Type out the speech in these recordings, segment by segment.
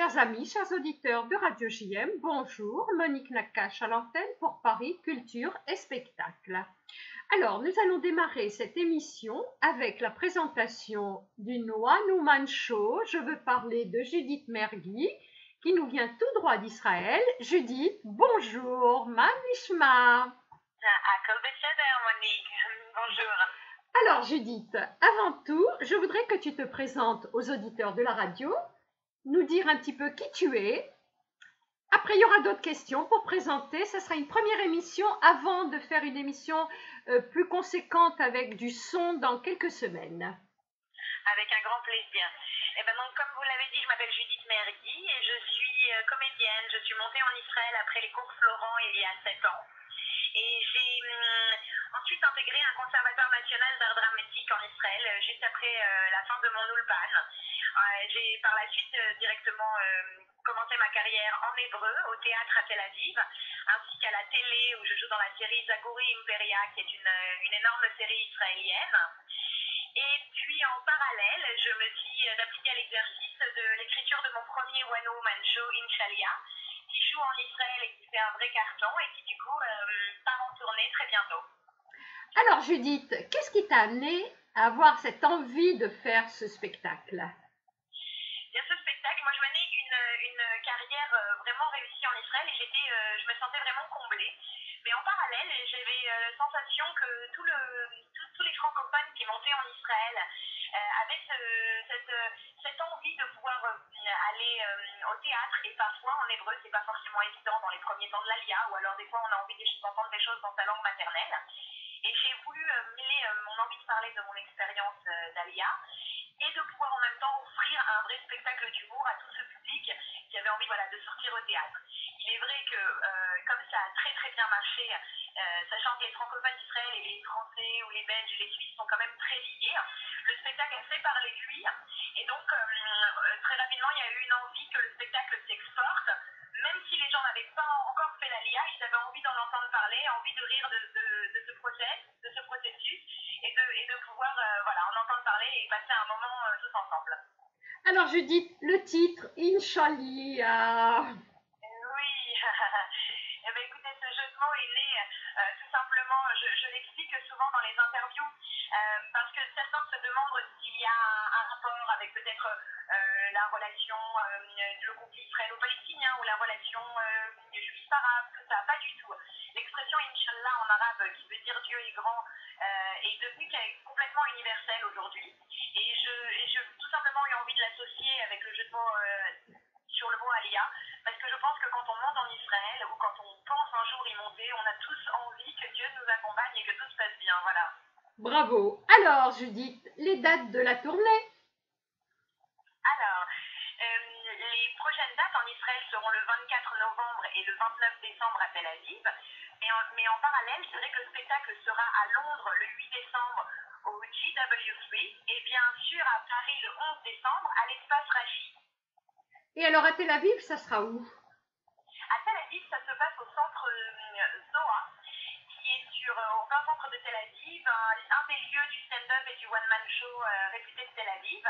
Chers amis, chers auditeurs de Radio JM, bonjour, Monique Nakache à l'antenne pour Paris Culture et Spectacle. Alors, nous allons démarrer cette émission avec la présentation du One Woman Show. Je veux parler de Judith Mergui, qui nous vient tout droit d'Israël. Judith, bonjour, ma nishma. Monique, bonjour. Alors Judith, avant tout, je voudrais que tu te présentes aux auditeurs de la radio, nous dire un petit peu qui tu es. Après, il y aura d'autres questions pour présenter. Ce sera une première émission avant de faire une émission plus conséquente avec du son dans quelques semaines. Avec un grand plaisir. Et ben donc, comme vous l'avez dit, je m'appelle Judith Mergui et je suis comédienne. Je suis montée en Israël après les cours Florent il y a 7 ans. Et j'ai ensuite intégré un conservatoire national d'art dramatique en Israël juste après la fin de mon Ulpan. J'ai par la suite directement commencé ma carrière en hébreu au théâtre à Tel Aviv, ainsi qu'à la télé où je joue dans la série Zaguri Imperia, qui est une énorme série israélienne. Et puis en parallèle, je me suis appliquée à l'exercice de l'écriture de mon premier One Woman Show, Inchalia, qui joue en Israël et qui fait un vrai carton et qui du coup part en tournée très bientôt. Alors Judith, qu'est-ce qui t'a amené à avoir cette envie de faire ce spectacle? Bien, ce spectacle, moi je menais une carrière vraiment réussie en Israël et je me sentais vraiment comblée. Mais en parallèle, j'avais la sensation que tous les francophones qui montaient en Israël avaient cette envie de pouvoir aller au théâtre, et parfois en hébreu, c'est pas forcément évident dans les premiers temps de l'Alia, ou alors des fois on a envie d'entendre des choses dans sa langue maternelle. Et j'ai voulu mêler mon envie de parler de mon expérience d'Alia et de pouvoir en même temps offrir un vrai spectacle d'humour à tout ce public qui avait envie de sortir au théâtre. Il est vrai que comme ça a très très bien marché, sachant que les francophones d'Israël et les Français ou les Belges et les Suisses sont quand même très liés, le spectacle a fait parler de lui et donc très rapidement il y a eu une envie que le spectacle s'exporte. Même si les gens n'avaient pas encore fait l'Alia, ils avaient envie d'en entendre parler, envie de rire de ce processus et de pouvoir en entendre parler et passer un moment tous ensemble. Alors Judith, le titre, Inchalia. Oui, eh bien, écoutez, ce jeu de mots est né tout simplement, je l'explique souvent dans les interviews, parce que certains se demandent s'il y a un rapport avec peut-être la relation, le conflit israélo-palestinien ou la relation juif-arabe, tout ça, pas du tout. L'expression Inch'Allah en arabe, qui veut dire Dieu est grand, est devenue complètement universelle aujourd'hui. Et je tout simplement eu envie de l'associer avec le jeu de mots sur le mot Aliyah, parce que je pense que quand on monte en Israël, ou quand on pense un jour y monter, on a tous envie que Dieu nous accompagne et que tout se passe bien, voilà. Bravo. Alors Judith, les dates de la tournée? Alors, les prochaines dates en Israël seront le 24 novembre et le 29 décembre à Tel Aviv. Mais en parallèle, c'est vrai que le spectacle sera à Londres le 8 décembre au GW3 et bien sûr à Paris le 11 décembre à l'espace Rachi. Et alors à Tel Aviv, ça sera où? À Tel Aviv, ça se passe au centre Zoa, qui est au plein centre de Tel Aviv, un des lieux du stand-up et du one-man show réputé de Tel Aviv.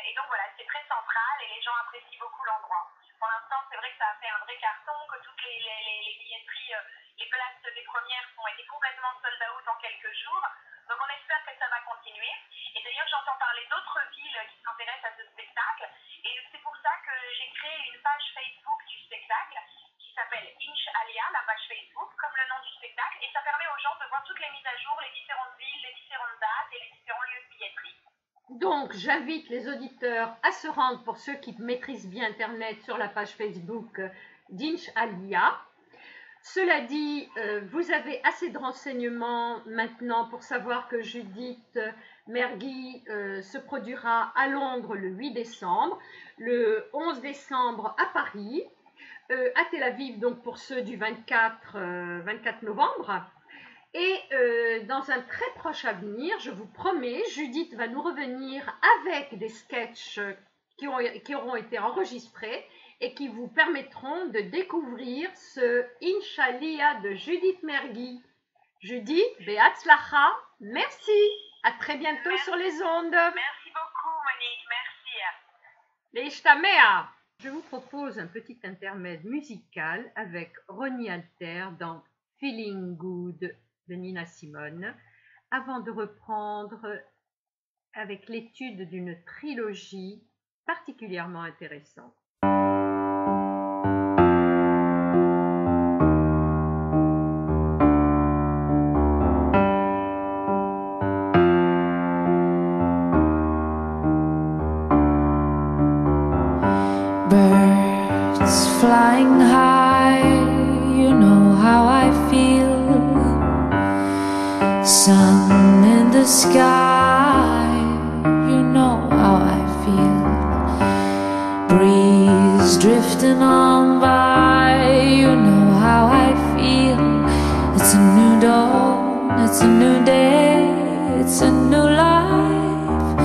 Et donc voilà, c'est très central et les gens apprécient beaucoup l'endroit. Pour l'instant, c'est vrai que ça a fait un vrai carton, que toutes les billetteries, les places des premières ont été complètement sold out en quelques jours. Donc on espère que ça va continuer. Et d'ailleurs, j'entends parler d'autres villes qui s'intéressent à ce spectacle. Et c'est pour ça que j'ai créé une page Facebook du spectacle qui s'appelle Inch Alia, la page Facebook, comme le nom du spectacle. Et ça permet aux gens de voir toutes les mises à jour, les différentes villes, les différentes dates et les différents lieux de billetterie. Donc, j'invite les auditeurs à se rendre, pour ceux qui maîtrisent bien Internet, sur la page Facebook d'Inch Alia. Cela dit, vous avez assez de renseignements maintenant pour savoir que Judith Mergui se produira à Londres le 8 décembre, le 11 décembre à Paris, à Tel Aviv donc pour ceux du 24 novembre. Et dans un très proche avenir, je vous promets, Judith va nous revenir avec des sketchs qui auront été enregistrés et qui vous permettront de découvrir ce Inchalia de Judith Mergui. Judith, Be'atzlacha, merci. À très bientôt Merci. Sur les ondes. Merci beaucoup, Monique. Merci. Leishtamea. Je vous propose un petit intermède musical avec Ronnie Alter dans Feeling Good de Nina Simone, avant de reprendre avec l'étude d'une trilogie particulièrement intéressante. Birds flying high, you know how I feel. Sun in the sky, you know how I feel. Breeze drifting on by, you know how I feel. It's a new dawn, it's a new day, it's a new life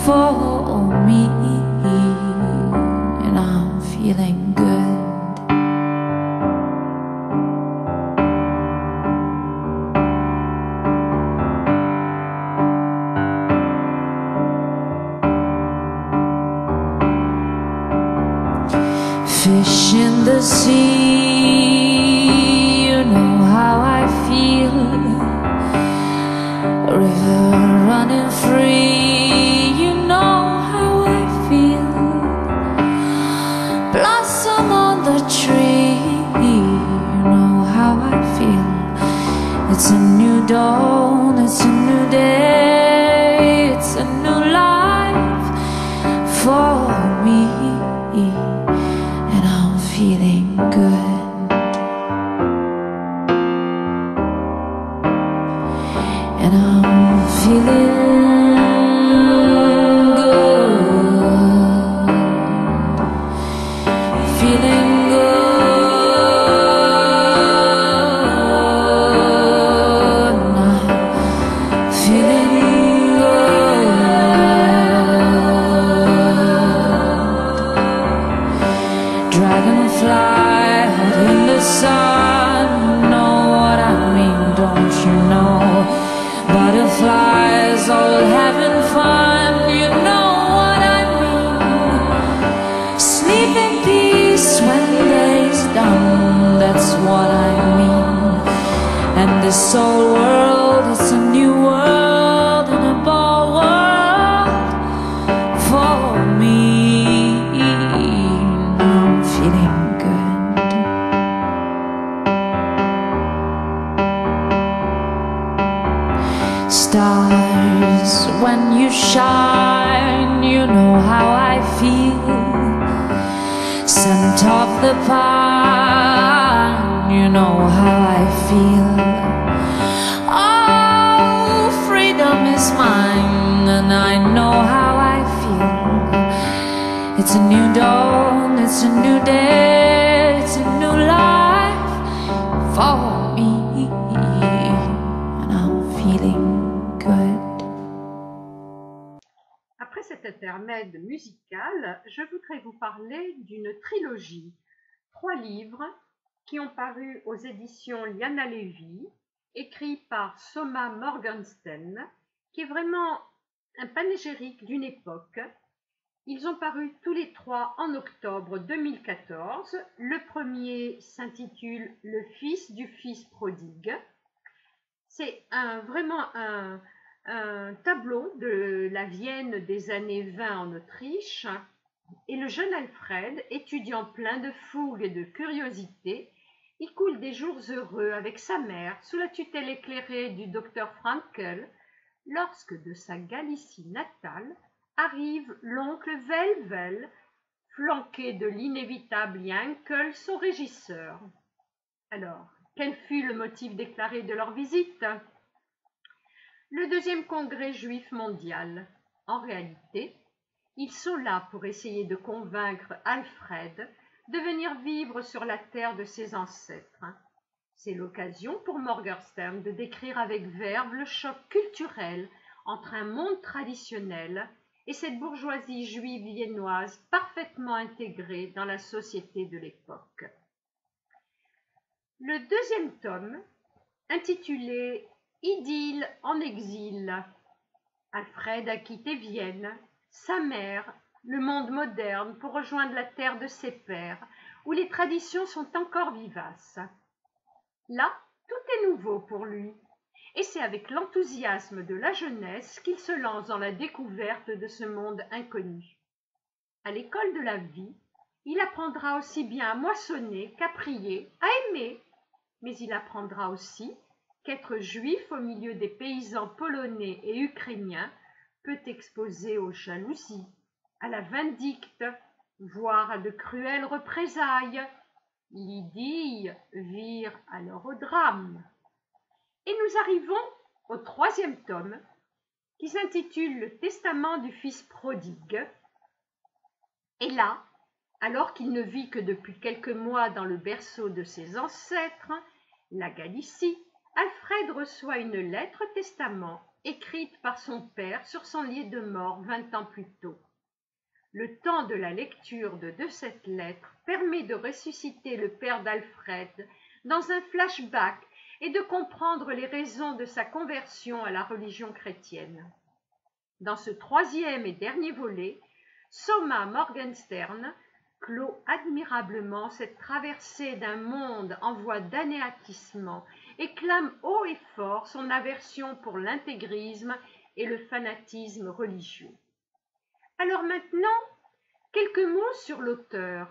for me. Feeling good. Fish in the sea, you know how I feel. River running free, you know how I feel. Blossom on the tree, you know how I feel. It's a new dawn, it's a new day, it's a new life for me, and I'm feeling good, and I'm feeling butterflies all having fun, you know what I mean. Sleep in peace when day's done, that's what I mean. And this old world, it's a new world and a bold world for me. I'm feeling good. Stars, when you shine, you know how I feel. Scent of the pine, you know how I feel. Oh, freedom is mine, and I know how I feel. It's a new dawn, it's a new day, it's a new life for me, and I'm feeling good. Après cet intermède musical, je voudrais vous parler d'une trilogie, 3 livres qui ont paru aux éditions Liana Levy, écrits par Soma Morgenstern, qui est vraiment un panégyrique d'une époque. Ils ont paru tous les 3 en octobre 2014. Le premier s'intitule Le fils du fils prodigue. C'est vraiment un tableau de la Vienne des années 20 en Autriche, et le jeune Alfred, étudiant plein de fougue et de curiosité, y coule des jours heureux avec sa mère sous la tutelle éclairée du docteur Frankel, lorsque de sa Galicie natale arrive l'oncle Velvel, flanqué de l'inévitable Yankel, son régisseur. Alors, quel fut le motif déclaré de leur visite ? Le deuxième congrès juif mondial. En réalité, ils sont là pour essayer de convaincre Alfred de venir vivre sur la terre de ses ancêtres. C'est l'occasion pour Morgenstern de décrire avec verve le choc culturel entre un monde traditionnel et cette bourgeoisie juive viennoise parfaitement intégrée dans la société de l'époque. Le deuxième tome, intitulé Idylle en exil. Alfred a quitté Vienne, sa mère, le monde moderne pour rejoindre la terre de ses pères, où les traditions sont encore vivaces. Là, tout est nouveau pour lui, et c'est avec l'enthousiasme de la jeunesse qu'il se lance dans la découverte de ce monde inconnu. À l'école de la vie, il apprendra aussi bien à moissonner qu'à prier, à aimer, mais il apprendra aussi qu'être juif au milieu des paysans polonais et ukrainiens peut exposer aux jalousies, à la vindicte, voire à de cruelles représailles. L'idylle vire alors au drame. Et nous arrivons au 3e tome, qui s'intitule Le Testament du Fils prodigue. Et là, alors qu'il ne vit que depuis quelques mois dans le berceau de ses ancêtres, la Galicie, Alfred reçoit une lettre testament écrite par son père sur son lit de mort 20 ans plus tôt. Le temps de la lecture de cette lettre permet de ressusciter le père d'Alfred dans un flashback et de comprendre les raisons de sa conversion à la religion chrétienne. Dans ce 3e et dernier volet, Soma Morgenstern clôt admirablement cette traversée d'un monde en voie d'anéantissement et clame haut et fort son aversion pour l'intégrisme et le fanatisme religieux. Alors maintenant, quelques mots sur l'auteur.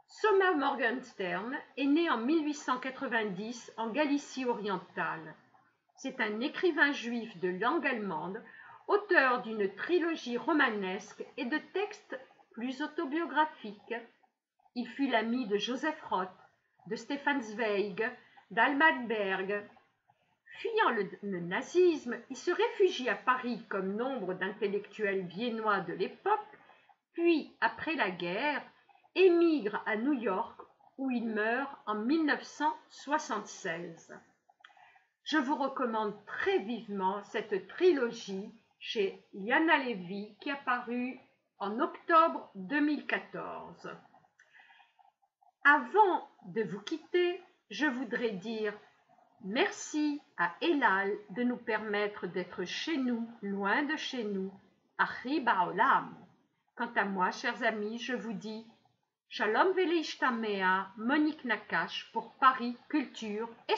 Soma Morgenstern est né en 1890 en Galicie orientale. C'est un écrivain juif de langue allemande, auteur d'une trilogie romanesque et de textes plus autobiographiques. Il fut l'ami de Joseph Roth, de Stefan Zweig, d'Alma Berg. Fuyant le nazisme, il se réfugie à Paris comme nombre d'intellectuels viennois de l'époque, puis, après la guerre, émigre à New York où il meurt en 1976. Je vous recommande très vivement cette trilogie chez Liana Levy qui a paru en octobre 2014. Avant de vous quitter, je voudrais dire merci à Elal de nous permettre d'être chez nous, loin de chez nous, Achi Baolam. Quant à moi, chers amis, je vous dis Shalom Veleishtamea, Monique Nakache pour Paris Culture et